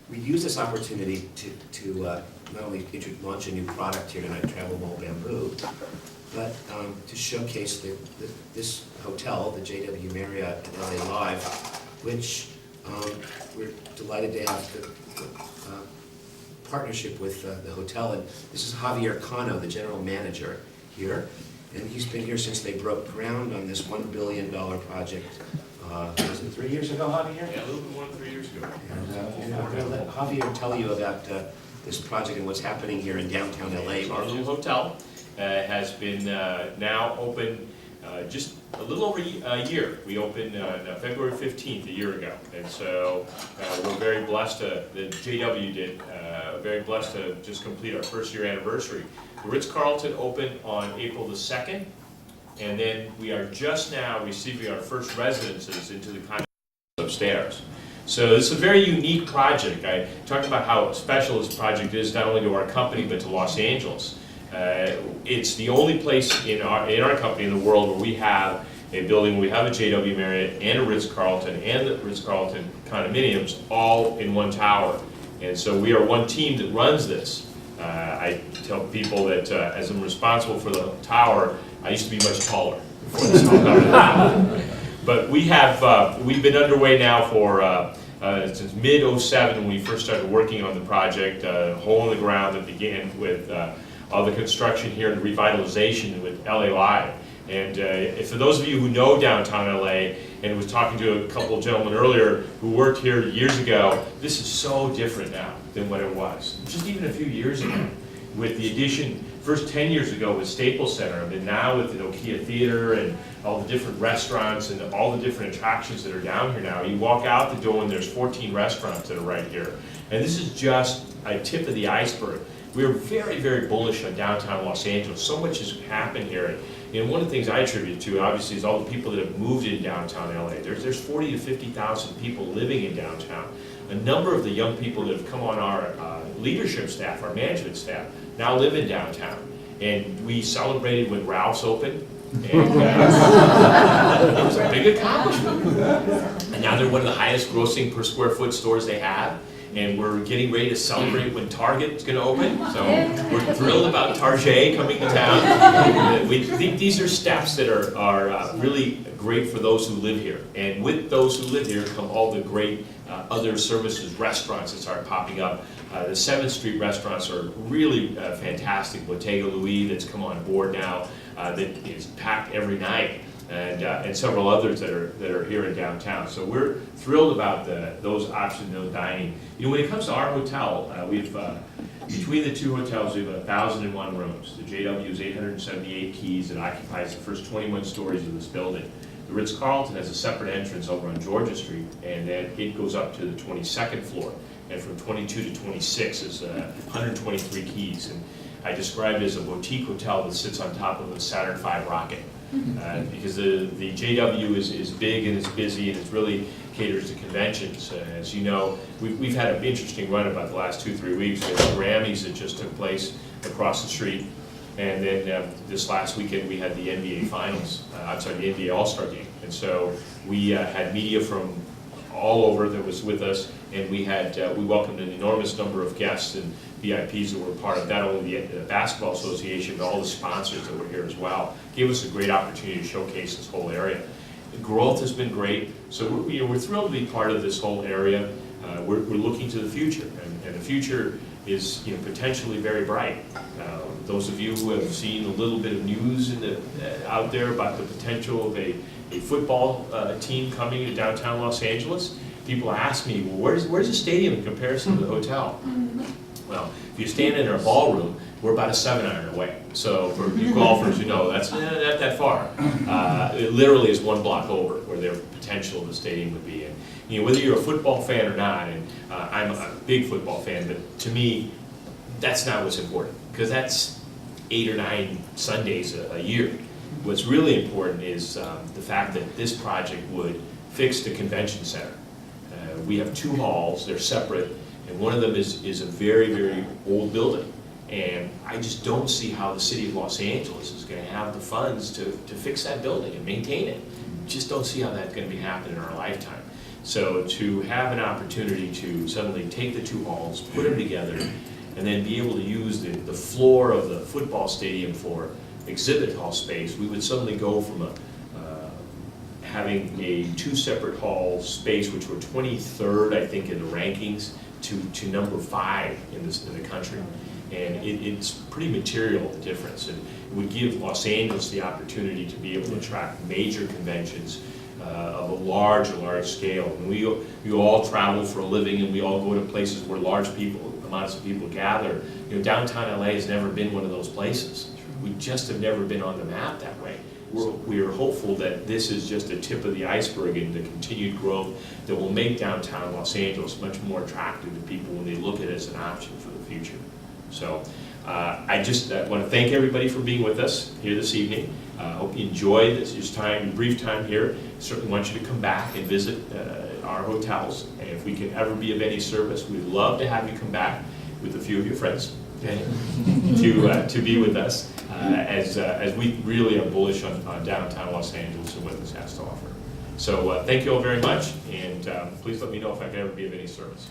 we use this opportunity to not only launch a new product here tonight, TravelMole Bamboo, but to showcase this hotel, the JW Marriott at LA Live, which we're delighted to have the partnership with the hotel. And this is Javiar Cano, the general manager here, and he's been here since they broke ground on this $1 billion project. Was it 3 years ago, Javier? Yeah, a little bit more than 3 years ago. And I'm going to let Javier tell you about this project and what's happening here in downtown LA. Our little hotel has been now open just a little over a year. We opened on February 15th, a year ago. And so we're very blessed that JW did, very blessed to just complete our first year anniversary. The Ritz Carlton opened on April the 2nd. And then we are just now receiving our first residences into the condominium upstairs. So this is a very unique project. I talked about how special this project is, not only to our company, but to Los Angeles. It's the only place in our company in the world where we have a building where we have a JW Marriott and a Ritz Carlton and the Ritz Carlton condominiums all in one tower. And so we are one team that runs this. I tell people that as I'm responsible for the tower, I used to be much taller before this all got. But we have we've been underway now for since mid-07 when we first started working on the project. Hole in the ground that began with all the construction here and the revitalization with LA Live. And for those of you who know downtown LA, and was talking to a couple of gentlemen earlier who worked here years ago, this is so different now than what it was. Just even a few years ago, with the addition, first 10 years ago with Staples Center, and then now with the Nokia Theater and all the different restaurants and all the different attractions that are down here now. You walk out the door and there's 14 restaurants that are right here. And this is just a tip of the iceberg. We're very, very bullish on downtown Los Angeles. So much has happened here. And one of the things I attribute to, obviously, is all the people that have moved in downtown LA. There's 40 to 50,000 people living in downtown. A number of the young people that have come on our leadership staff, our management staff, now live in downtown. And we celebrated when Ralph's opened. And it was a big accomplishment. And now they're one of the highest grossing per square foot stores they have. And we're getting ready to celebrate when Target is going to open. So we're thrilled about Target coming to town. We think these are steps that are really great for those who live here. And with those who live here come all the great other services, restaurants that start popping up. The 7th Street restaurants are really fantastic. Bottega Louis that's come on board now that is packed every night. And several others that are here in downtown. So we're thrilled about those options, those dining. You know, when it comes to our hotel, we've between the two hotels we have 1,001 rooms. The JW is 878 keys and occupies the first 21 stories of this building. The Ritz Carlton has a separate entrance over on Georgia Street, and then it goes up to the 22nd floor. And from 22 to 26 is 123 keys. And I describe it as a boutique hotel that sits on top of a Saturn V rocket. Because the JW is big and it's busy and it really caters to conventions. As you know, we've had an interesting run about the last 2-3 weeks. We had the Grammys that just took place across the street. And then this last weekend we had the NBA Finals, the NBA All-Star Game. And so we had media from all over that was with us, and we welcomed an enormous number of guests and VIPs that were part of not only the Basketball Association, but all the sponsors that were here as well. Gave us a great opportunity to showcase this whole area. The growth has been great, so we're thrilled to be part of this whole area. We're looking to the future, and the future is potentially very bright. Those of you who have seen a little bit of news out there about the potential of a football team coming to downtown Los Angeles, people ask me, well, where's the stadium in comparison to the hotel? Well, if you stand in our ballroom, we're about a 7-iron away. So for you golfers, you know that's not that far. It literally is 1 block over where their potential of the stadium would be. And whether you're a football fan or not, and I'm a big football fan, but to me, that's not what's important, because that's 8 or 9 Sundays a year. What's really important is the fact that this project would fix the convention center. We have 2 halls, they're separate, and one of them is a very, very old building. And I just don't see how the city of Los Angeles is going to have the funds to fix that building and maintain it. Just don't see how that's going to be happening in our lifetime. So to have an opportunity to suddenly take the two halls, put them together, and then be able to use the floor of the football stadium for exhibit hall space, we would suddenly go from having a two separate hall space, which were 23rd, I think, in the rankings, to number 5 in the country. And it's pretty material, the difference. And it would give Los Angeles the opportunity to be able to attract major conventions of a large scale. And we all travel for a living, and we all go to places where amounts of people gather. You know, downtown LA has never been one of those places. We just have never been on the map that way. We're hopeful that this is just a tip of the iceberg in the continued growth that will make downtown Los Angeles much more attractive to people when they look at it as an option for the future. So I just want to thank everybody for being with us here this evening. I hope you enjoyed this brief time here. Certainly want you to come back and visit our hotels. And if we can ever be of any service, we'd love to have you come back with a few of your friends, okay, to be with us as we really are bullish on downtown Los Angeles and what this has to offer. So thank you all very much, and please let me know if I can ever be of any service.